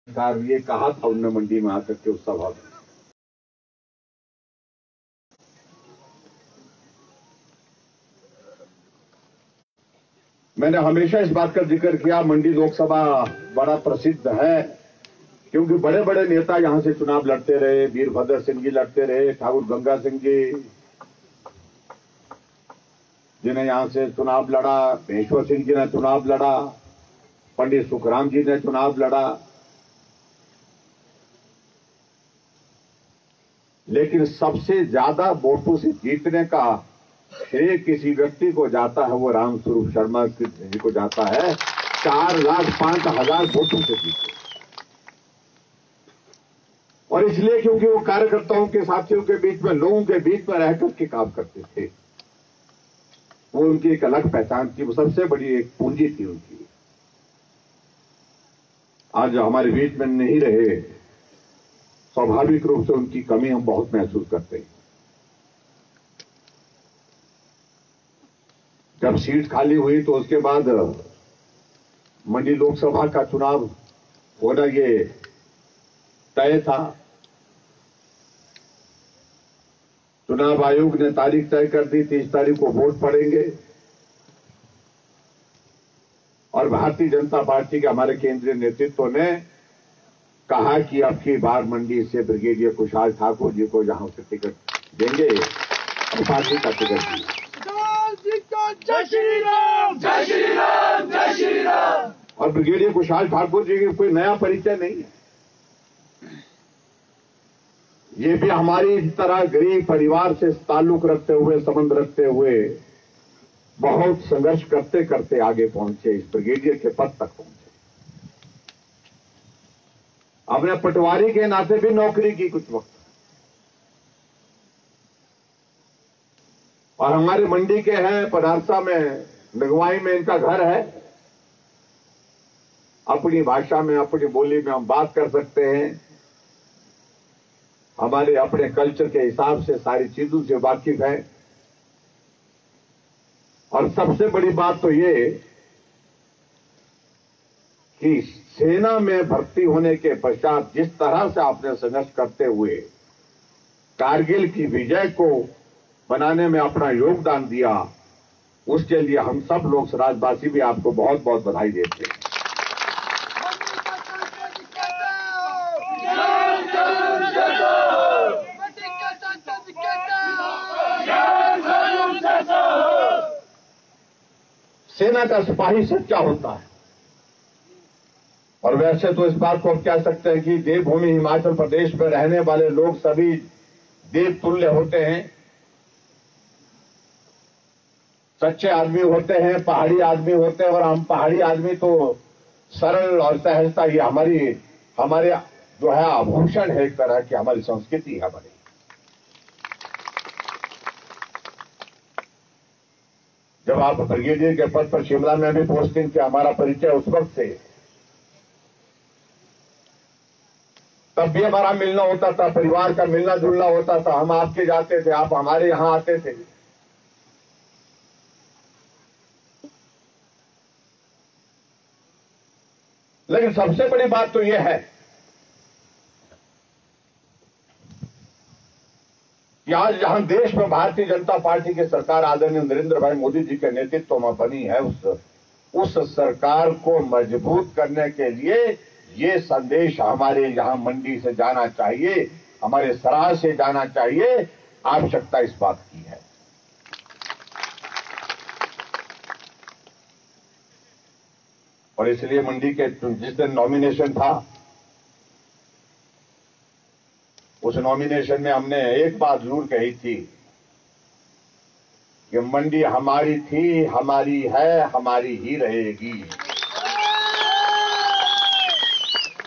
ये कहा था उनने मंडी में आकर के उस सभा में। मैंने हमेशा इस बात का जिक्र किया, मंडी लोकसभा बड़ा प्रसिद्ध है क्योंकि बड़े बड़े नेता यहां से चुनाव लड़ते रहे। वीरभद्र सिंह जी लड़ते रहे, ठाकुर गंगा सिंह जी जिन्हें यहां से चुनाव लड़ा, महेश्वर सिंह जी ने चुनाव लड़ा, पंडित सुखराम जी ने चुनाव लड़ा। लेकिन सबसे ज्यादा वोटों से जीतने का श्रेय किसी व्यक्ति को जाता है, वो रामस्वरूप शर्मा जी को जाता है। 4,05,000 वोटों से जीते। और इसलिए क्योंकि वो कार्यकर्ताओं के साथियों के बीच में, लोगों के बीच में रहकर के काम करते थे। वो उनकी एक अलग पहचान थी, वो सबसे बड़ी एक पूंजी थी उनकी। आज हमारे बीच में नहीं रहे, स्वाभाविक रूप से उनकी कमी हम बहुत महसूस करते हैं। जब सीट खाली हुई तो उसके बाद मंडी लोकसभा का चुनाव होना ये तय था। चुनाव आयोग ने तारीख तय कर दी, 30 तारीख को वोट पड़ेंगे। और भारतीय जनता पार्टी के हमारे केंद्रीय नेतृत्व ने कहा कि अब की बार मंडी से ब्रिगेडियर कुशाल ठाकुर जी को यहां से टिकट देंगे और पार्टी का टिकट दिया। जय श्री राम, जय श्री राम, जय श्री राम। और ब्रिगेडियर कुशाल ठाकुर जी की कोई नया परिचय नहीं है। ये भी हमारी तरह गरीब परिवार से ताल्लुक रखते हुए, संबंध रखते हुए बहुत संघर्ष करते करते आगे पहुंचे, इस ब्रिगेडियर के पद तक पहुंचे। अपने पटवारी के नाते भी नौकरी की कुछ वक्त। और हमारे मंडी के हैं, पदार्सा में, नगवाई में इनका घर है। अपनी भाषा में, अपनी बोली में हम बात कर सकते हैं। हमारे अपने कल्चर के हिसाब से सारी चीजों से वाकिफ है। और सबसे बड़ी बात तो ये कि सेना में भर्ती होने के पश्चात जिस तरह से आपने संघर्ष करते हुए कारगिल की विजय को बनाने में अपना योगदान दिया, उसके लिए हम सब लोग राज्यवासी भी आपको बहुत बहुत बधाई देते हैं। सेना का सिपाही सच्चा होता है। और वैसे तो इस बात को हम कह सकते हैं कि देवभूमि हिमाचल प्रदेश में रहने वाले लोग सभी देवतुल्य होते हैं, सच्चे आदमी होते हैं, पहाड़ी आदमी होते हैं। और हम पहाड़ी आदमी तो सरल और सहजता, ये हमारे जो है आभूषण है, एक तरह की हमारी संस्कृति है हमारी। जब आप ब्रिगेडियर के पद पर शिमला में भी पोस्टिंग थे, हमारा परिचय उस वक्त से, तब भी हमारा मिलना होता था, परिवार का मिलना जुलना होता था। हम आपके जाते थे, आप हमारे यहां आते थे। लेकिन सबसे बड़ी बात तो यह है कि आज जहां देश में भारतीय जनता पार्टी की सरकार आदरणीय नरेंद्र भाई मोदी जी के नेतृत्व में बनी है, उस सरकार को मजबूत करने के लिए ये संदेश हमारे यहां मंडी से जाना चाहिए, हमारे सराह से जाना चाहिए। आवश्यकता इस बात की है। और इसलिए मंडी के जिस दिन नॉमिनेशन था, उस नॉमिनेशन में हमने एक बात जरूर कही थी कि मंडी हमारी थी, हमारी है, हमारी ही रहेगी।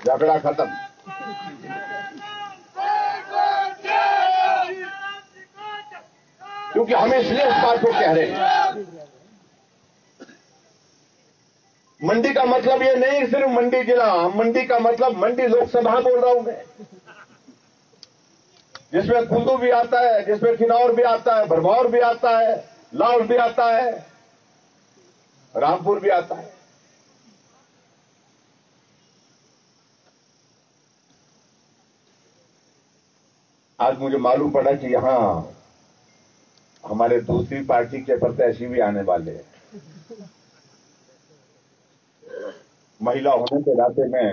झगड़ा खत्म। क्योंकि हम इसलिए इस बात को कह रहे हैं, मंडी का मतलब ये नहीं सिर्फ मंडी जिला, मंडी का मतलब मंडी लोकसभा बोल रहा हूं मैं, जिसमें कुल्लू भी आता है, जिसमें किन्नौर भी आता है, भरमौर भी आता है, लाहौल भी आता है, रामपुर भी आता है। आज मुझे मालूम पड़ा कि यहाँ हमारे दूसरी पार्टी के प्रत्याशी भी आने वाले हैं। महिला होने के नाते मैं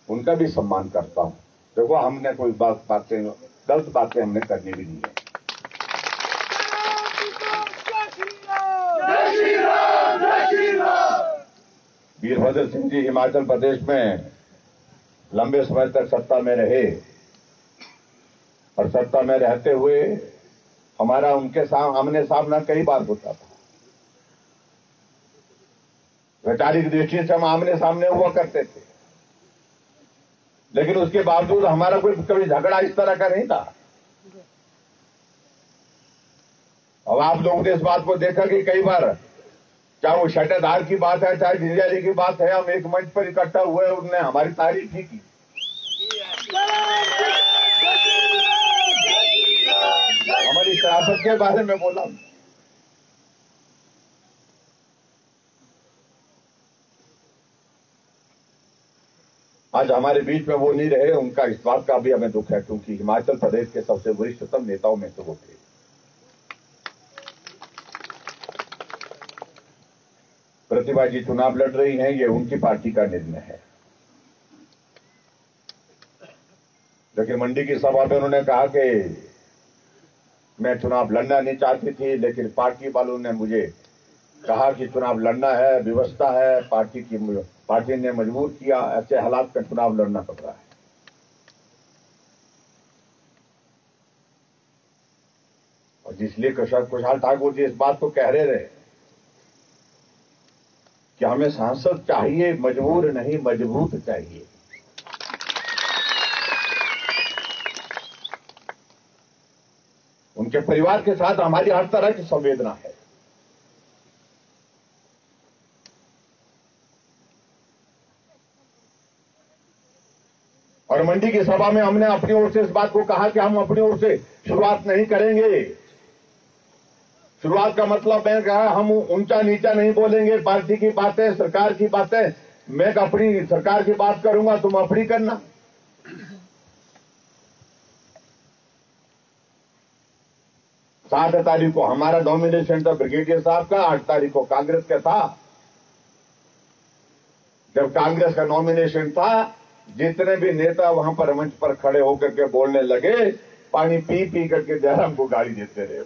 उनका भी सम्मान करता हूं। देखो, हमने कोई बातें गलत बातें हमने करनी भी नहीं है। वीरभद्र सिंह जी हिमाचल प्रदेश में लंबे समय तक सत्ता में रहे और सत्ता में रहते हुए हमारा उनके आमने सामना कई बार होता था। वैचारिक दृष्टि से हम आमने सामने हुआ करते थे, लेकिन उसके बावजूद हमारा कोई कभी झगड़ा इस तरह का नहीं था। अब आप लोगों ने इस बात को देखा कि कई बार, चाहे वो शटेदार की बात है, चाहे झिंझारी की बात है, हम एक मंच पर इकट्ठा हुए, उनने हमारी तारीफ भी की। हमारी शराफत के बारे में बोला। आज हमारे बीच में वो नहीं रहे, उनका इस बात का भी हमें दुख है, क्योंकि हिमाचल प्रदेश के सबसे वरिष्ठतम नेताओं में से वो थे। प्रतिभा जी चुनाव लड़ रही हैं, ये उनकी पार्टी का निर्णय है। लेकिन मंडी की सभा में उन्होंने कहा कि मैं चुनाव लड़ना नहीं चाहती थी, लेकिन पार्टी वालों ने मुझे कहा कि चुनाव लड़ना है, व्यवस्था है, पार्टी ने मजबूर किया, ऐसे हालात में चुनाव लड़ना पड़ रहा है। और जिसलिए कुशाल ठाकुर जी इस बात को कह रहे कि हमें सांसद चाहिए, मजबूर नहीं मजबूत चाहिए। उनके परिवार के साथ हमारी हर तरह की संवेदना है। और मंडी की सभा में हमने अपनी ओर से इस बात को कहा कि हम अपनी ओर से शुरुआत नहीं करेंगे। शुरुआत का मतलब मैं कहा, हम ऊंचा नीचा नहीं बोलेंगे। पार्टी की बातें, सरकार की बातें, मैं अपनी सरकार की बात करूंगा, तुम अपनी करना। 7 तारीख को हमारा नॉमिनेशन था ब्रिगेडियर साहब का, 8 तारीख को कांग्रेस का था। जब कांग्रेस का नॉमिनेशन था, जितने भी नेता वहां पर मंच पर खड़े होकर के बोलने लगे, पानी पी पी करके जयराम को गाली देते रहे।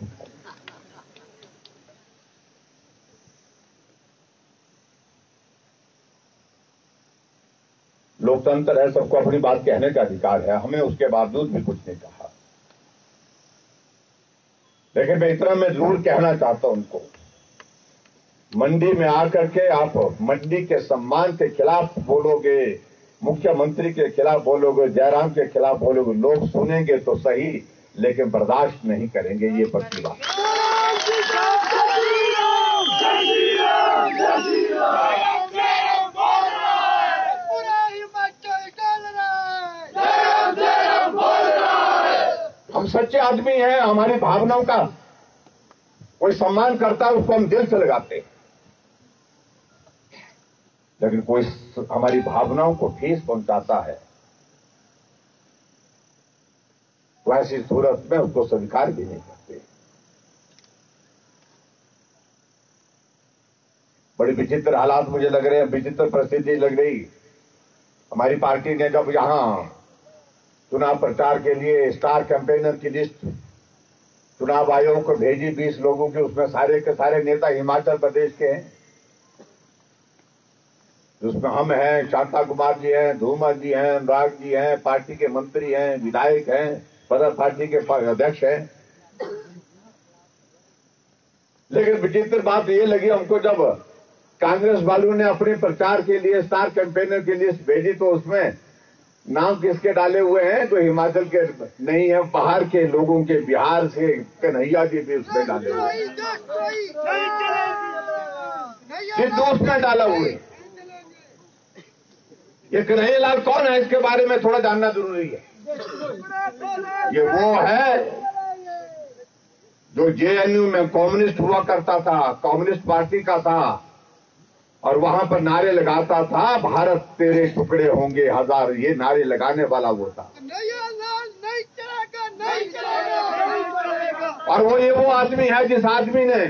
लोकतंत्र है, सबको अपनी बात कहने का अधिकार है। हमें उसके बावजूद भी कुछ नहीं कहा। लेकिन मैं इतना मैं जरूर कहना चाहता हूं उनको, मंडी में आकर के आप मंडी के सम्मान के खिलाफ बोलोगे, मुख्यमंत्री के खिलाफ बोलोगे, जयराम के खिलाफ बोलोगे, लोग सुनेंगे तो सही, लेकिन बर्दाश्त नहीं करेंगे। ये पक्की बात। हम सच्चे आदमी हैं, हमारी भावनाओं का कोई सम्मान करता है, उसको हम दिल से लगाते हैं। लेकिन कोई हमारी भावनाओं को ठेस पहुंचाता है, तो ऐसी सूरत में उसको स्वीकार भी नहीं करते। बड़ी विचित्र हालात मुझे लग रहे हैं, विचित्र परिस्थिति लग रही। हमारी पार्टी ने जब यहां चुनाव प्रचार के लिए स्टार कैंपेनर की लिस्ट चुनाव आयोग को भेजी 20 लोगों की, उसमें सारे के सारे नेता हिमाचल प्रदेश के हैं। जिसमें हम हैं, शांता कुमार जी हैं, धूमल जी हैं, अनुराग जी हैं, पार्टी के मंत्री हैं, विधायक हैं, सदर पार्टी के अध्यक्ष हैं। लेकिन विचित्र बात ये लगी हमको, जब कांग्रेस वालों ने अपने प्रचार के लिए स्टार कैंपेनर की लिस्ट भेजी, तो उसमें नाम किसके डाले हुए हैं? जो हिमाचल के नहीं है, बाहर के लोगों के, बिहार से कन्हैया जी भी उसमें डाले हुए हैं, सिद्धू उसमें डाला हुए। ये कन्हैया लाल कौन है, इसके बारे में थोड़ा जानना जरूरी है। ये वो है जो जेएनयू में कम्युनिस्ट हुआ करता था, कम्युनिस्ट पार्टी का था, और वहां पर नारे लगाता था, भारत तेरे टुकड़े होंगे हजार, ये नारे लगाने वाला वो था। कन्हैया लाल नहीं चलेगा, और वो आदमी है जिस आदमी ने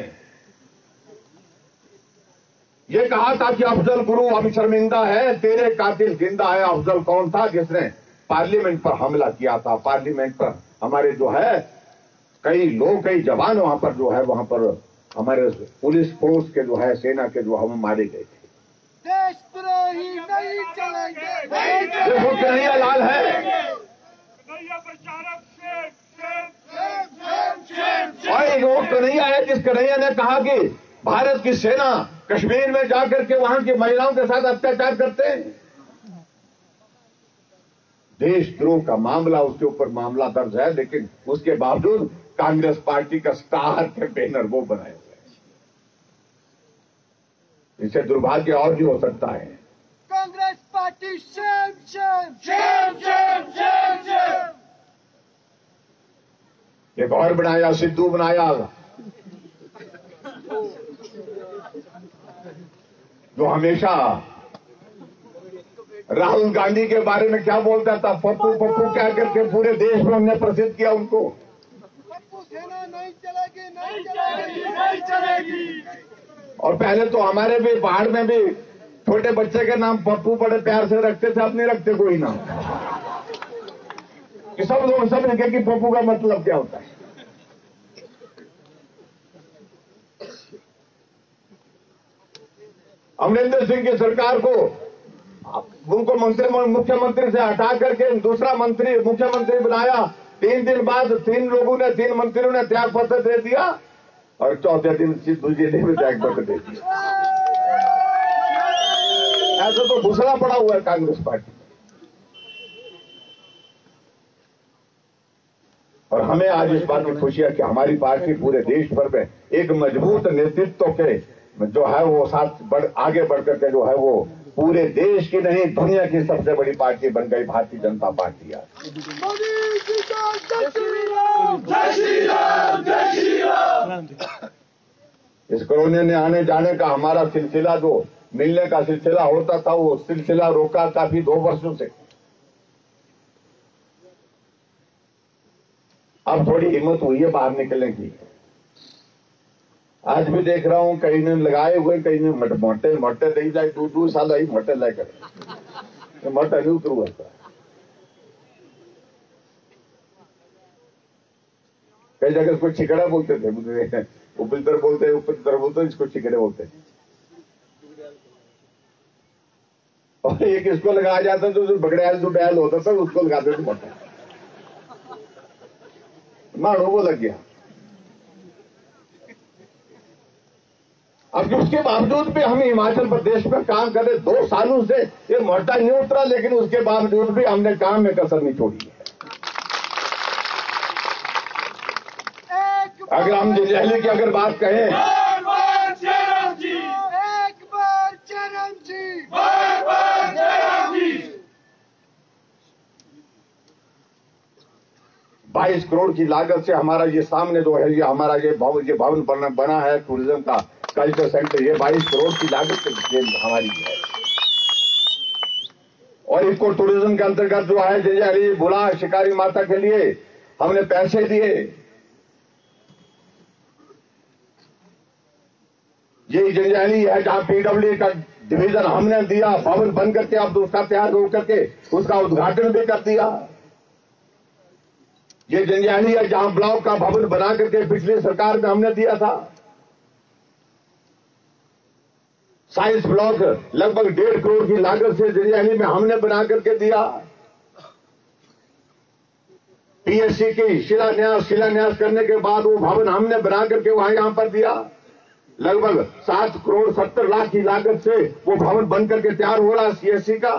ये कहा था कि अफजल गुरु अब शर्मिंदा है, तेरे कातिल जिंदा है। अफजल कौन था? जिसने पार्लियामेंट पर हमला किया था। पार्लियामेंट पर हमारे जो है कई जवान वहां पर जो है वहां पर हमारे पुलिस फोर्स के जो है सेना के जो हम मारे गए थे। देशद्रोही नहीं चलेंगे। देखो कन्हैया लाल है, और वो कन्हैया है जिस कन्हैया ने कहा कि भारत की सेना कश्मीर में जाकर के वहां की महिलाओं के साथ अत्याचार करते हैं। देशद्रोह का मामला, उसके ऊपर मामला दर्ज है, लेकिन उसके बावजूद कांग्रेस पार्टी का स्टार कैंपेनर वो बनाए हुए हैं। इससे दुर्भाग्य और भी हो सकता है। Congress party Shem Shem Shem Shem Shem Shem. एक और बनाया, सिद्धू बनाया, जो हमेशा राहुल गांधी के बारे में क्या बोलता था, पप्पू पप्पू क्या करके पूरे देश में हमने प्रसिद्ध किया उनको। पप्पू सेना नहीं चलेगी, नहीं चलेगी, नहीं चलेगी। और पहले तो हमारे भी पहाड़ में भी छोटे बच्चे के नाम पप्पू बड़े प्यार से रखते थे, अब नहीं रखते कोई नाम। कि सब लोग सब लिखे कि पप्पू का मतलब क्या होता है। अमरिंदर सिंह की सरकार को उनको मुख्यमंत्री से हटा करके दूसरा मुख्यमंत्री बनाया। 3 दिन बाद 3 मंत्रियों ने त्याग पत्र दे दिया और चौथे दिन सिद्धू जी ने भी त्याग पत्र दे दिया। ऐसा तो घुसड़ा पड़ा हुआ है कांग्रेस पार्टी। और हमें आज इस बात की खुशी है कि हमारी पार्टी पूरे देश भर में एक मजबूत नेतृत्व के जो है वो आगे बढ़कर के जो है वो पूरे देश की नहीं दुनिया की सबसे बड़ी पार्टी बन गई भारतीय जनता पार्टी। मोदी जी का जय श्री राम, जय श्री राम, जय श्री राम। इस कोरोना ने आने जाने का हमारा सिलसिला, जो मिलने का सिलसिला होता था, वो सिलसिला रोका काफी 2 वर्षों से। अब थोड़ी हिम्मत हुई है बाहर निकलने की। आज भी देख रहा हूं कहीं ने लगाए हुए, कहीं ने मोटे नहीं जाए, 2 साल आई मोटे लेकर मोटा नहीं उतरू ऐसा। कई जगह इसको छिकड़ा बोलते थे, उपलतर बोलते इसको छिकड़े बोलते। और एक इसको लगाया जाता तो जो बगड़ैल जो बैल होता था उसको लगाते थे मोटा। मानो वो लग गया। अब उसके बावजूद भी हम हिमाचल प्रदेश में काम कर रहे 2 सालों से, ये मोटा नहीं उतरा, लेकिन उसके बावजूद भी हमने काम में कसर नहीं छोड़ी है। अगर हम दिल्ली की अगर बात कहें, एक बार जयराम जी, 22 करोड़ की लागत से हमारा ये सामने जो है ये हमारा ये भवन बना है टूरिज्म का कल्चर सेंटर, ये 22 करोड़ की लागत से हमारी है। और इको टूरिज्म के अंतर्गत जो है जंजैहली बुला शिकारी माता के लिए हमने पैसे दिए। ये जंजैहली है जहां पीडब्ल्यू का डिवीजन हमने दिया, भवन बन करके अब उसका तैयार होकर के उसका उद्घाटन भी कर दिया। ये जंजैहली है जहां ब्लॉक का भवन बना करके पिछली सरकार में हमने दिया था। साइंस ब्लॉक लगभग 1.5 करोड़ की लागत से जंजैहली में हमने बना करके दिया। पीएससी की शिलान्यास करने के बाद वो भवन हमने बना करके यहां पर दिया। लगभग 7 करोड़ 70 लाख की लागत से वो भवन बन करके तैयार हो रहा है सीएससी का।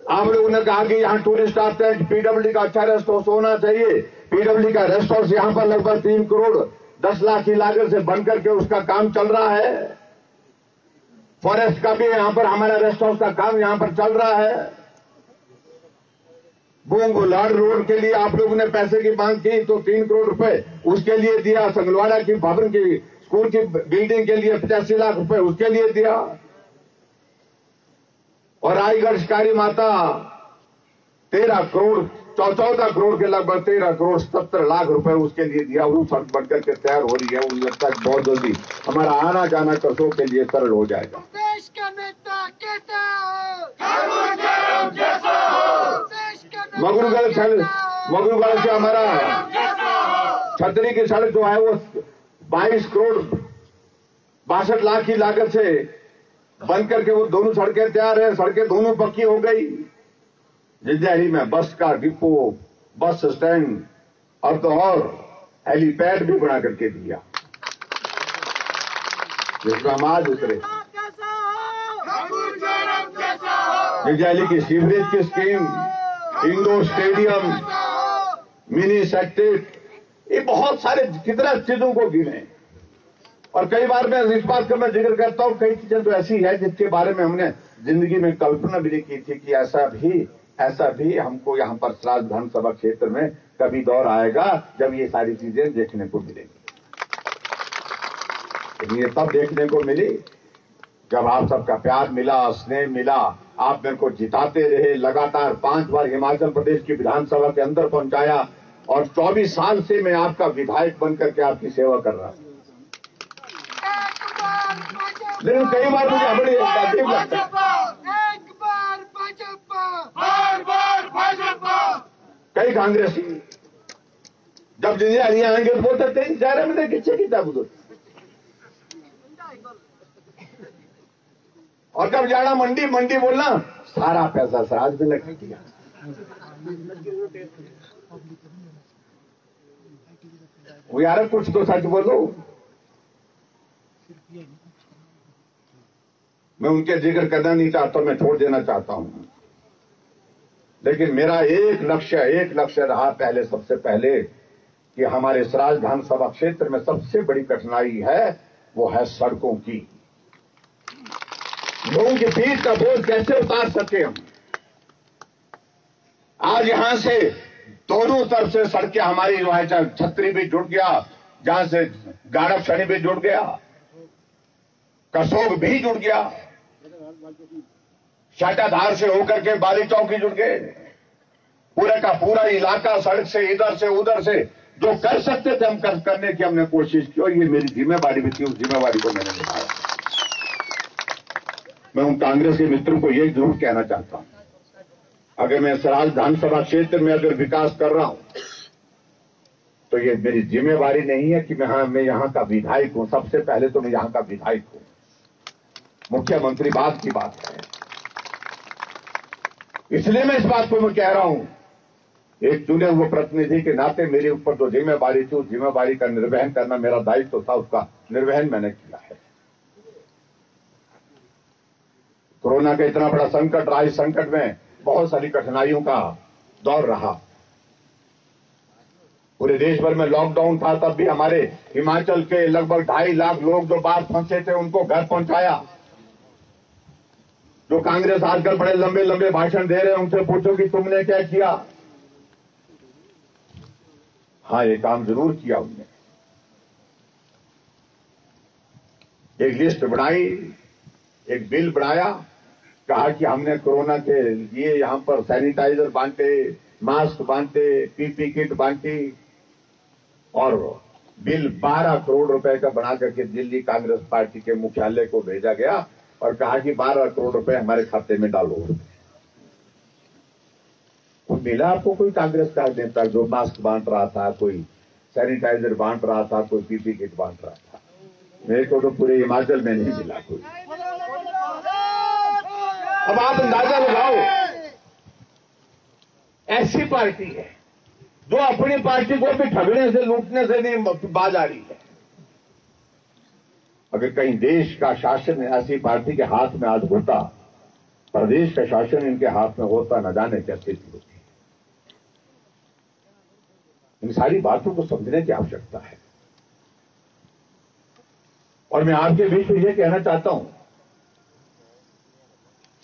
आप लोगों ने कहा कि यहां टूरिस्ट आते हैं, पीडब्ल्यू का अच्छा रेस्ट हाउस होना चाहिए। पीडब्ल्यू का रेस्ट हाउस यहां पर लगभग 3 करोड़ 10 लाख की लागत से बन करके उसका काम चल रहा है। फॉरेस्ट का भी यहां पर हमारा रेस्ट हाउस का काम यहां पर चल रहा है। बूंगलाड़ रोड के लिए आप लोगों ने पैसे की मांग की तो 3 करोड़ रुपए उसके लिए दिया। संगलवाड़ा की भवन की स्कूल की बिल्डिंग के लिए 85 लाख रुपए उसके लिए दिया। और रायगढ़ शिकारी माता 13 करोड़ 14 करोड़ के लगभग 13 करोड़ 77 लाख रुपए उसके लिए दिया। वो सड़क बनकर के तैयार हो रही है। उन लगता है बहुत जल्दी हमारा आना जाना कसों के लिए सरल हो जाएगा। देश का नेता कहता मगरूगढ़ से हमारा छतरी की सड़क जो है वो 22 करोड़ 62 लाख की लागत से बन करके वो दोनों सड़कें तैयार है। सड़कें दोनों पक्की हो गई। जंजैहली में बस का डिपो, बस स्टैंड और हेलीपैड भी बना करके दिया, जिसमें हम आज उतरे। जंजैहली की सीवरेज की स्कीम, इंडोर स्टेडियम, मिनी सेक्टेट, ये बहुत सारे कितना चीजों को गिने। और कई बार मैं इस बात का मैं जिक्र करता हूं, कई चीजें तो ऐसी है जिसके बारे में हमने जिंदगी में कल्पना भी नहीं की थी कि ऐसा भी हमको यहाँ पर सराज विधानसभा क्षेत्र में कभी दौर आएगा जब ये सारी चीजें देखने को मिलेंगी। ये तब देखने को मिली जब आप सबका प्यार मिला, स्नेह मिला। आप मेरे को जिताते रहे, लगातार 5 बार हिमाचल प्रदेश की विधानसभा के अंदर पहुंचाया और 24 साल से मैं आपका विधायक बनकर के आपकी सेवा कर रहा हूं। लेकिन कई बार मुझे बड़ी अजीब लगता है, कई कांग्रेसी जब जंजैहली आएंगे तो बोलते तेरी चेहरे में किच्छे की ताकत, और जब जाना मंडी बोलना सारा पैसा सराज में लगा दिया। वो यार कुछ तो सच बोलो। मैं उनके जिक्र करना नहीं चाहता, मैं छोड़ देना चाहता हूं। लेकिन मेरा एक लक्ष्य रहा पहले, सबसे पहले कि हमारे सराज विधानसभा क्षेत्र में सबसे बड़ी कठिनाई है वो है सड़कों की। लोगों की पीठ का बोझ कैसे उतार सके हम। आज यहां से दोनों तरफ से सड़कें हमारी जो है, चाहे छतरी भी जुड़ गया, जहां से गाड़प शनि भी जुड़ गया, कसोग भी जुड़ गया, शाटाधार से होकर के बाली चौकी जुड़ गए। पूरे का पूरा इलाका सड़क से इधर से उधर से जो कर सकते थे हम करने की हमने कोशिश की, और ये मेरी जिम्मेवारी भी थी। उस जिम्मेवारी को मैंने निभाया। मैं उन कांग्रेस के मित्रों को यही जरूर कहना चाहता हूं, अगर मैं सराज विधानसभा क्षेत्र में अगर विकास कर रहा हूं तो ये मेरी जिम्मेवारी नहीं है कि मैं यहां का विधायक हूं। सबसे पहले तो मैं यहां का विधायक हूं, मुख्यमंत्री बात की बात है। इसलिए मैं इस बात को मैं कह रहा हूं, एक चुने हुए प्रतिनिधि के नाते मेरे ऊपर जो जिम्मेवारी थी उस जिम्मेवारी का निर्वहन करना मेरा दायित्व था, उसका निर्वहन मैंने किया है। कोरोना का इतना बड़ा संकट रहा, इस संकट में बहुत सारी कठिनाइयों का दौर रहा। पूरे देश भर में लॉकडाउन था, तब भी हमारे हिमाचल के लगभग 2.5 लाख लोग जो बाहर फंसे थे उनको घर पहुंचाया। जो कांग्रेस आजकल बड़े लंबे लंबे भाषण दे रहे हैं, उनसे पूछो कि तुमने क्या किया। हाँ, ये काम जरूर किया उनने। एक लिस्ट बनाई, एक बिल बनाया, कहा कि हमने कोरोना के लिए यहां पर सैनिटाइजर बांटे, मास्क बांटे, पीपी किट बांटी, और बिल 12 करोड़ रुपए का बना करके दिल्ली कांग्रेस पार्टी के मुख्यालय को भेजा गया और कहा कि 12 करोड़ रुपए हमारे खाते में डालो। मिला आपको कोई कांग्रेस का नेता जो मास्क बांट रहा था, कोई सैनिटाइजर बांट रहा था, कोई पीपी किट बांट रहा था? मेरे को तो पूरे हिमाचल में नहीं मिला कोई। अब आप अंदाजा लगाओ, ऐसी पार्टी है जो अपनी पार्टी को भी ठगने से लूटने से नहीं बाज आ रही है। अगर कहीं देश का शासन ऐसी पार्टी के हाथ में आज होता, प्रदेश का शासन इनके हाथ में होता, न जाने क्या स्थिति होती। इन सारी बातों को समझने की आवश्यकता है। और मैं आपके बीच में यह कहना चाहता हूं,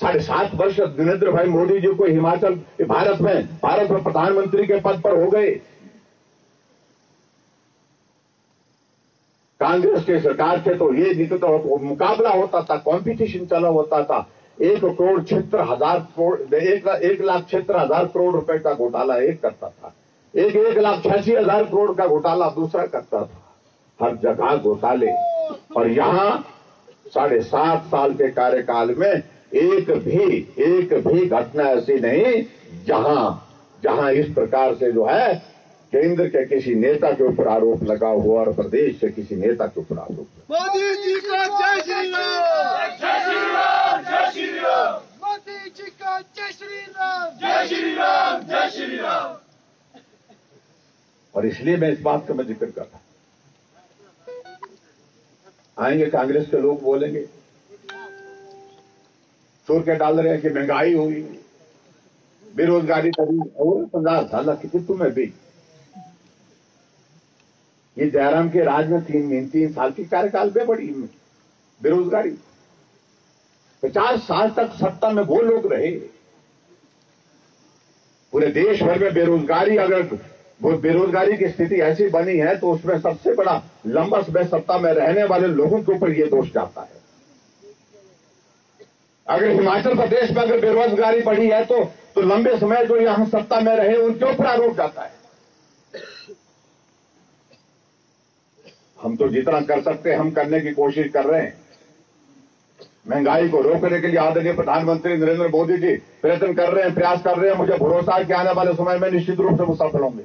7.5 वर्ष नरेंद्र भाई मोदी जी को हिमाचल भारत में प्रधानमंत्री के पद पर हो गए। कांग्रेस के सरकार से तो ये मुकाबला होता था, कंपटीशन चला होता था 1,76,000 करोड़ रुपए का घोटाला एक करता था, 1,86,000 करोड़ का घोटाला दूसरा करता था। हर जगह घोटाले। और यहां 7.5 साल के कार्यकाल में एक भी घटना ऐसी नहीं जहां इस प्रकार से जो है केंद्र के किसी नेता के ऊपर आरोप लगा हुआ और प्रदेश के किसी नेता के ऊपर आरोप। मोदी जी का जय श्री राम, जय श्री राम, जय श्री राम। मोदी जी का जय श्री राम, जय श्री राम, जय श्री राम। और इसलिए मैं इस बात का मैं जिक्र कर रहा हूं। आएंगे कांग्रेस के लोग बोलेंगे, चोर के डाल रहे हैं कि महंगाई हुई, बेरोजगारी करी और 50 साल की तुम्हें भी। ये जयराम के राज में 3 साल की कार्यकाल में बड़ी बेरोजगारी। 50 साल तक सत्ता में वो लोग रहे। पूरे देश भर में बेरोजगारी, अगर वो बेरोजगारी की स्थिति ऐसी बनी है तो उसमें सबसे बड़ा लंबा समय सत्ता में रहने वाले लोगों के ऊपर ये दोष जाता है। अगर हिमाचल प्रदेश में अगर बेरोजगारी बढ़ी है तो लंबे समय जो यहां सत्ता में रहे उनके ऊपर आरोप जाता है। हम तो जितना कर सकते हैं हम करने की कोशिश कर रहे हैं। महंगाई को रोकने के लिए आदरणीय प्रधानमंत्री नरेंद्र मोदी जी प्रयत्न कर रहे हैं, प्रयास कर रहे हैं। मुझे भरोसा है कि आने वाले समय में निश्चित रूप से वो सफल होंगे।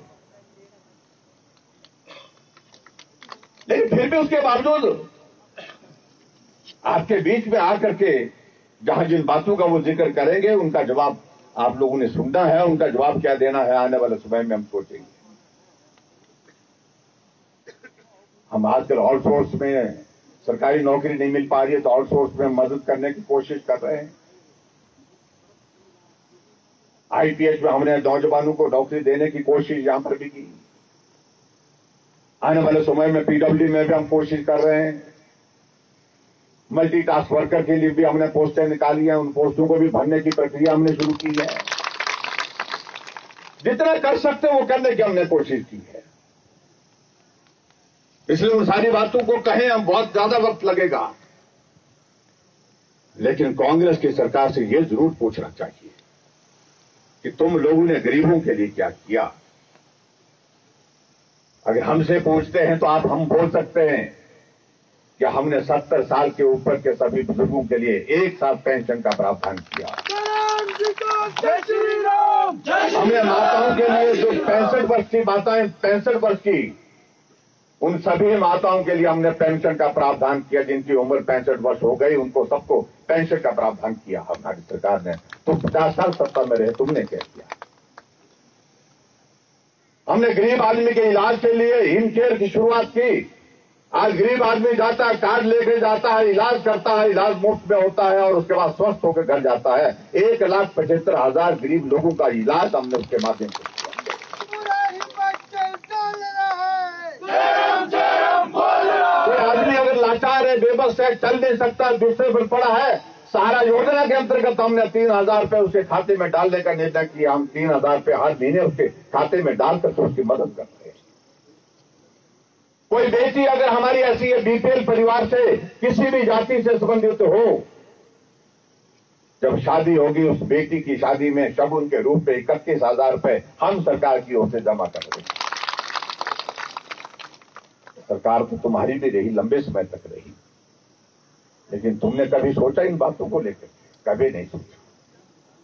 लेकिन फिर भी उसके बावजूद आपके बीच में आकर के जहां जिन बातों का वो जिक्र करेंगे उनका जवाब आप लोगों ने सुनना है। उनका जवाब क्या देना है आने वाले समय में हम सोचेंगे। हम आजकल आउटसोर्स में सरकारी नौकरी नहीं मिल पा रही है तो आउटसोर्स में मदद करने की कोशिश कर रहे हैं। आईपीएच में हमने नौजवानों को नौकरी देने की कोशिश यहां पर भी की। आने वाले समय में पीडब्ल्यूडी में भी हम कोशिश कर रहे हैं। मल्टीटास्क वर्कर के लिए भी हमने पोस्टें निकाली हैं। उन पोस्टों को भी भरने की प्रक्रिया हमने शुरू की है। जितना कर सकते हैं वो करने की हमने कोशिश की है। इसलिए उन सारी बातों को कहें हम बहुत ज्यादा वक्त लगेगा। लेकिन कांग्रेस की सरकार से यह जरूर पूछना चाहिए कि तुम लोगों ने गरीबों के लिए क्या किया। अगर हमसे पूछते हैं तो हम बोल सकते हैं कि हमने 70 साल के ऊपर के सभी बुजुर्गों के लिए एक साथ पेंशन का प्रावधान किया। जय श्री राम, हमने माताओं के लिए जो 65 वर्ष की माताएं 65 वर्ष की उन सभी माताओं के लिए हमने पेंशन का प्रावधान किया। जिनकी उम्र 65 वर्ष हो गई उनको सबको पेंशन का प्रावधान किया हमारी सरकार ने। तो 50 साल सत्ता में रहे, तुमने क्या किया? हमने गरीब आदमी के इलाज के लिए हिम केयर की शुरुआत की। आज गरीब आदमी जाता है, कार्ड लेके जाता है, इलाज करता है, इलाज मुफ्त में होता है और उसके बाद स्वस्थ होकर घर जाता है। 1,75,000 गरीब लोगों का इलाज हमने उसके माध्यम से किया। कोई आदमी अगर लाचार है, बेबस है, चल नहीं सकता, दूसरे पर पड़ा है, सहारा योजना के अंतर्गत हमने 3,000 रुपए उसके खाते में डालने का निर्णय किया। हम 3,000 रुपए हर महीने उसके खाते में डालकर तो उसकी मदद करते हैं। कोई बेटी अगर हमारी ऐसी है बीपीएल परिवार से किसी भी जाति से संबंधित हो, जब शादी होगी उस बेटी की शादी में शगुन के रूप में 31,000 रुपए हम सरकार की ओर से जमा कर रहे हैं। सरकार तो तुम्हारी भी रही, लंबे समय तक रही, लेकिन तुमने कभी सोचा इन बातों को लेकर? कभी नहीं सोचा।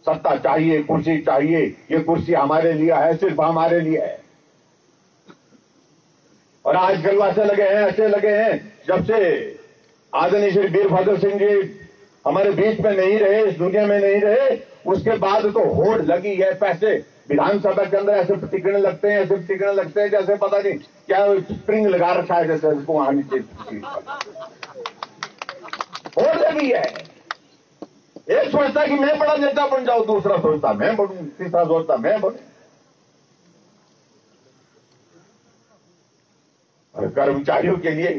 सत्ता चाहिए, कुर्सी चाहिए, ये कुर्सी हमारे लिए है, सिर्फ हमारे लिए है। और आज कल ऐसे लगे हैं जब से आदरणीय श्री वीरभद्र सिंह जी हमारे बीच में नहीं रहे, इस दुनिया में नहीं रहे, उसके बाद तो होड़ लगी है। पैसे विधानसभा के अंदर ऐसे टिकने लगते हैं, जैसे पता नहीं क्या स्प्रिंग लगा रखा है, जैसे उसको आने की होड़ लगी है। एक सोचता कि मैं बड़ा नेता बन जाऊं, दूसरा सोचता मैं बनूं, तीसरा सोचता मैं बनूं। और कर्मचारियों के लिए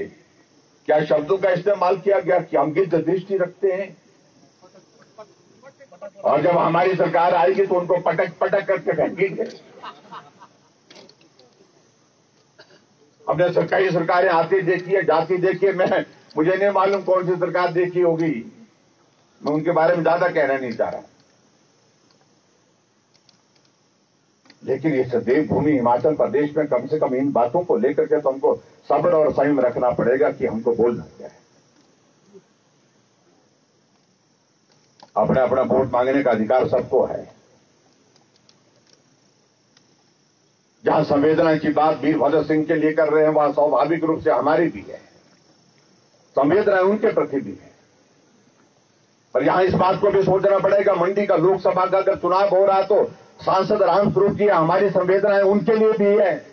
क्या शब्दों का इस्तेमाल किया गया कि हम गिद्ध दृष्टि रखते हैं, और जब हमारी सरकार आएगी तो उनको पटक करके फेंकेंगे। हमने कई सरकारें आती देखी है, जाती देखी है। मुझे नहीं मालूम कौन सी सरकार देखी होगी मैं उनके बारे में ज्यादा कहना नहीं चाह रहा, लेकिन इस देवभूमि हिमाचल प्रदेश में कम से कम इन बातों को लेकर के तो हमको सब्र और संयम रखना पड़ेगा कि हमको बोलना क्या है। अपना अपना वोट मांगने का अधिकार सबको है। जहां संवेदना की बात वीरभद्र सिंह के लिए कर रहे हैं, वहां स्वाभाविक रूप से हमारी भी है, संवेदना उनके प्रति भी है। पर यहां इस बात को भी सोचना पड़ेगा, मंडी का लोकसभा का अगर चुनाव हो रहा तो सांसद रामस्वरूप जी हमारी संवेदनाएं उनके लिए भी है।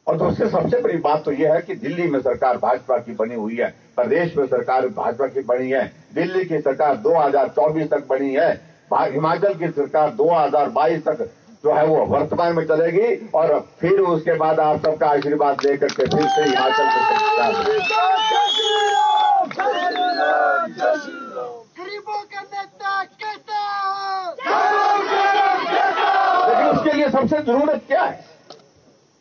और दूसरी सबसे बड़ी बात तो यह है कि दिल्ली में सरकार भाजपा की बनी हुई है, प्रदेश में सरकार भाजपा की बनी है, दिल्ली की सरकार 2024 तक बनी है, हिमाचल की सरकार 2022 तक जो है वो वर्तमान में चलेगी, और फिर उसके बाद आप सबका आशीर्वाद लेकर के फिर से हिमाचल में सरकार गरीबों का नेता कैसा? लेकिन उसके लिए सबसे जरूरत क्या है?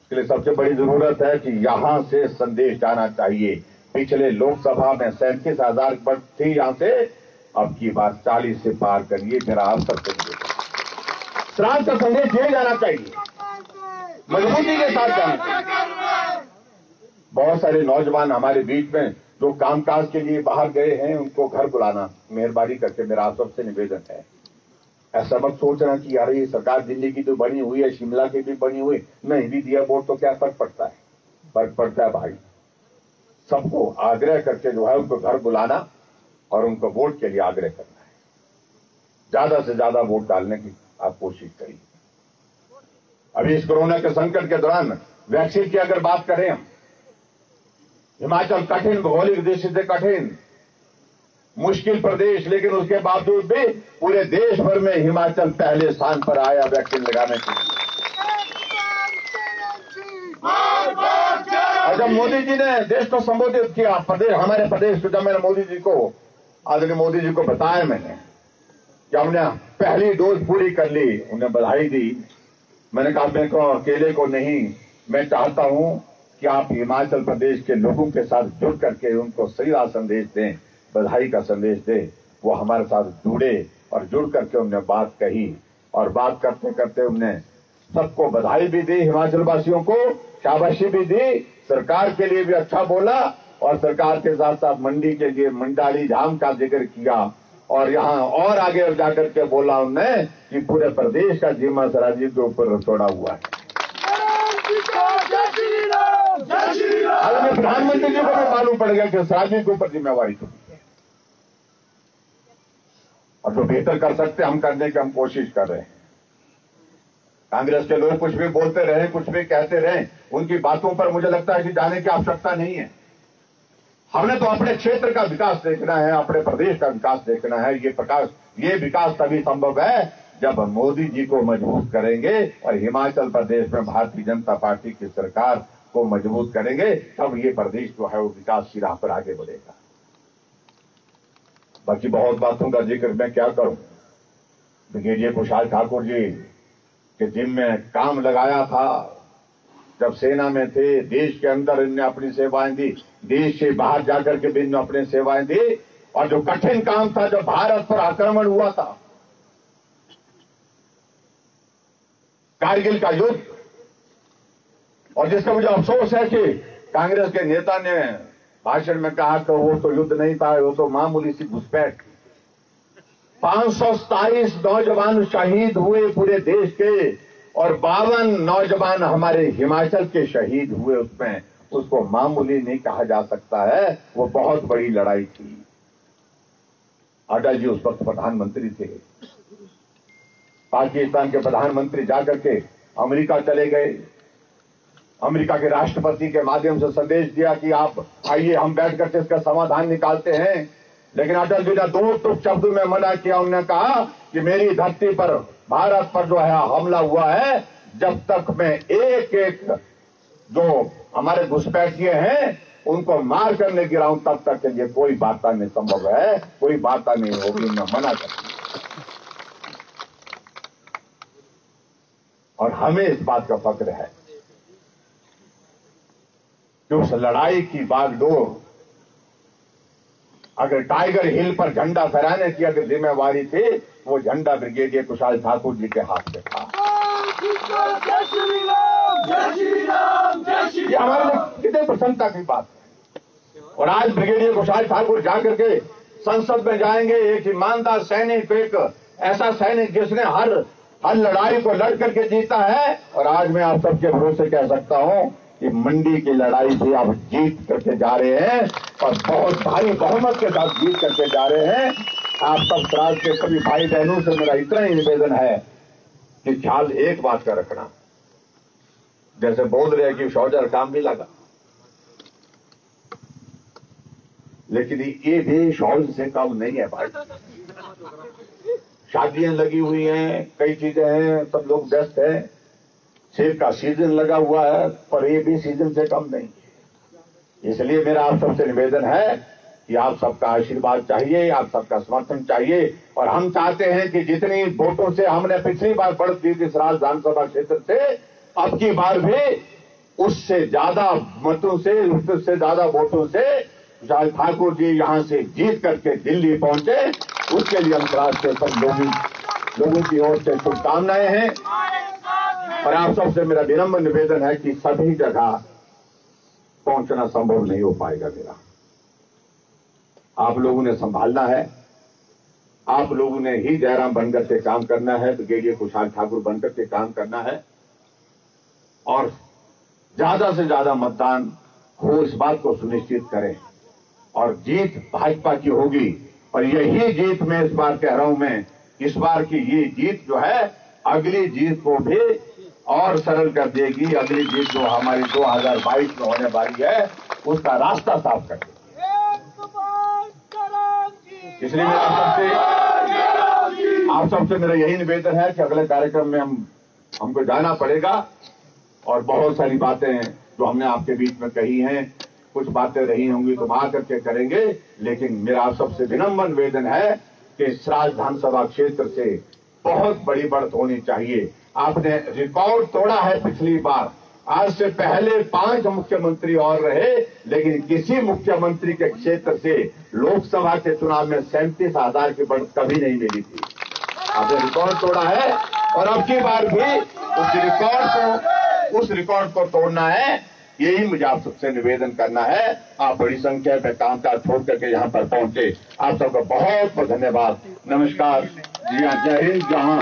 उसके लिए सबसे बड़ी जरूरत है कि यहां से संदेश जाना चाहिए। पिछले लोकसभा में 37,000 पर थी, यहां से अब की बात 40 से पार करिए। मेरा आप सबसे श्राद्ध का संदेश ये जाना चाहिए, मजबूती के साथ जाना चाहिए। बहुत सारे नौजवान हमारे बीच में जो कामकाज के लिए बाहर गए हैं, उनको घर बुलाना मेहरबानी करके मेरा आप सबसे निवेदन है। ऐसा मत सोचना कि यार ये सरकार दिल्ली की तो बनी हुई है, शिमला की भी बनी हुई, नहीं भी दिया वोट तो क्या फर्क पड़ता है? फर्क पड़ता है भाई। सबको आग्रह करके जो है उनको घर बुलाना और उनको वोट के लिए आग्रह करना है। ज्यादा से ज्यादा वोट डालने की आप कोशिश करिए। अभी इस कोरोना के संकट के दौरान वैक्सीन की अगर बात करें हम, हिमाचल कठिन भौगोलिक दृष्टि से कठिन मुश्किल प्रदेश, लेकिन उसके बावजूद भी पूरे देश भर में हिमाचल पहले स्थान पर आया वैक्सीन लगाने के लिए। और जब मोदी जी ने देश को संबोधित किया, प्रदेश हमारे प्रदेश को, जब मैंने मोदी जी को आदरणीय मोदी जी को बताया मैंने कि हमने पहली डोज पूरी कर ली, उन्हें बधाई दी। मैंने कहा मैं को अकेले को नहीं, मैं चाहता हूं कि आप हिमाचल प्रदेश के लोगों के साथ जुड़ करके उनको सही संदेश दें, बधाई का संदेश दें। वो हमारे साथ जुड़े और जुड़ करके उन्होंने बात कही, और बात करते करते उन्होंने सबको बधाई भी दी, हिमाचल वासियों को शाबाशी भी दी, सरकार के लिए भी अच्छा बोला, और सरकार के साथ साथ मंडी के लिए मंडाली धाम का जिक्र किया, और यहाँ और आगे जाकर के बोला उन्होंने कि पूरे प्रदेश का जिम्मा राजीव के ऊपर छोड़ा हुआ है। प्रधानमंत्री जी को भी मालूम पड़ गया कि राजीव के ऊपर जिम्मेवारी थी, और जो बेहतर कर सकते हम करने की हम कोशिश कर रहे हैं। कांग्रेस के लोग कुछ भी बोलते रहे, कुछ भी कहते रहे, उनकी बातों पर मुझे लगता है कि जाने की आवश्यकता नहीं है। हमने तो अपने क्षेत्र का विकास देखना है, अपने प्रदेश का विकास देखना है। ये विकास तभी संभव है जब मोदी जी को मजबूत करेंगे और हिमाचल प्रदेश में भारतीय जनता पार्टी की सरकार को मजबूत करेंगे, तब ये प्रदेश जो है वो विकास की राह पर आगे बढ़ेगा। बाकी बहुत बातों का जिक्र मैं क्या करूं। ब्रिगेडियर कुशाल ठाकुर जी के जिम में काम लगाया था, जब सेना में थे, देश के अंदर इनने अपनी सेवाएं दी, देश से बाहर जाकर के भी इन्होंने अपनी सेवाएं दी, और जो कठिन काम था, जब भारत पर आक्रमण हुआ था, कारगिल का युद्ध, और जिसका मुझे अफसोस है कि कांग्रेस के नेता ने भाषण में कहा कि वो तो युद्ध नहीं था, वो तो मामूली सी घुसपैठ। 527 नौजवान शहीद हुए पूरे देश के, और 52 नौजवान हमारे हिमाचल के शहीद हुए। उसमें उसको मामूली नहीं कहा जा सकता है, वो बहुत बड़ी लड़ाई थी। अटल जी उस वक्त प्रधानमंत्री थे। पाकिस्तान के प्रधानमंत्री जाकर के अमेरिका चले गए, अमेरिका के राष्ट्रपति के माध्यम से संदेश दिया कि आप आइए, हम बैठ करके इसका समाधान निकालते हैं। लेकिन अटल जी ने 2 टुक शब्द में मना किया। उन्होंने कहा कि मेरी धरती पर, भारत पर जो है हमला हुआ है, जब तक मैं एक एक जो हमारे घुसपैठिए हैं उनको मार कर नहीं गिराऊं, तब तक के लिए कोई वार्ता नहीं संभव है, कोई वार्ता नहीं होगी। मैं मना कर, और हमें इस बात का फक्र है कि उस लड़ाई की बागडोर अगर टाइगर हिल पर झंडा फहराने की अगर जिम्मेवारी थी, वो झंडा ब्रिगेडियर कुशाल ठाकुर जी के हाथ में था। जय श्री राम, जय श्री राम, जय श्री ये हमारे लिए कितने प्रसन्नता की बात है। और आज ब्रिगेडियर कुशाल ठाकुर जाकर के संसद में जाएंगे, एक ईमानदार सैनिक, एक ऐसा सैनिक जिसने हर लड़ाई को लड़ करके जीता है। और आज मैं आप सबके भरोसे कह सकता हूं कि मंडी की लड़ाई भी आप जीत करके जा रहे हैं और बहुत भारी बहुमत के साथ जीत करके जा रहे हैं। आप सब राज्य के सभी भाई बहनों से मेरा इतना ही निवेदन है कि ख्याल एक बात का रखना, जैसे बोल रहे हैं कि शौजर काम भी लगा, लेकिन ये भी शौज से कम नहीं है भाई। शादियां लगी हुई हैं, कई चीजें हैं, सब लोग व्यस्त हैं, सेब का सीजन लगा हुआ है, पर ये भी सीजन से कम नहीं। इसलिए मेरा आप सबसे निवेदन है कि आप सबका आशीर्वाद चाहिए, आप सबका समर्थन चाहिए। और हम चाहते हैं कि जितनी वोटों से हमने पिछली बार बढ़त दी थी इस राज विधानसभा क्षेत्र से, अब की बार भी उससे ज्यादा मतों से, उससे ज्यादा वोटों से कुशाल ठाकुर जी यहां से जीत करके दिल्ली पहुंचे। उसके लिए हम राष्ट्र के सब लोगों की ओर से शुभकामनाएं हैं। और आप सबसे मेरा विनम्र निवेदन है कि सभी जगह पहुंचना संभव नहीं हो पाएगा मेरा। आप लोगों ने संभालना है, आप लोगों ने ही जयराम बनकर के काम करना है, ब्रिगेडियर कुशाल ठाकुर बनकर के काम करना है और ज्यादा से ज्यादा मतदान हो, इस बात को सुनिश्चित करें। और जीत भाजपा की होगी और यही जीत मैं इस बार कह रहा हूं, मैं इस बार की ये जीत जो है अगली जीत को भी और सरल कर देगी। अगली जीत जो हमारी 2022 में होने वाली है उसका रास्ता साफ कर देगी। इसलिए आप सबसे मेरा यही निवेदन है कि अगले कार्यक्रम में हमको जाना पड़ेगा और बहुत सारी बातें जो हमने आपके बीच में कही हैं, कुछ बातें रही होंगी तो वहां करके करेंगे। लेकिन मेरा आप सबसे विनम्र निवेदन है कि इस राज विधानसभा क्षेत्र से बहुत बड़ी बढ़त होनी चाहिए। आपने रिकॉर्ड तोड़ा है पिछली बार, आज से पहले 5 मुख्यमंत्री और रहे, लेकिन किसी मुख्यमंत्री के क्षेत्र से लोकसभा के चुनाव में 37,000 की बढ़त कभी नहीं मिली थी। आपने रिकॉर्ड तोड़ा है और अब की बार भी उस रिकॉर्ड को तोड़ना है। यही मुझे आप सबसे निवेदन करना है। आप बड़ी संख्या में कामकाज छोड़ करके यहाँ पर पहुंचे, आप सबका बहुत बहुत धन्यवाद। नमस्कार। जी हाँ, जय हिंद। जहाँ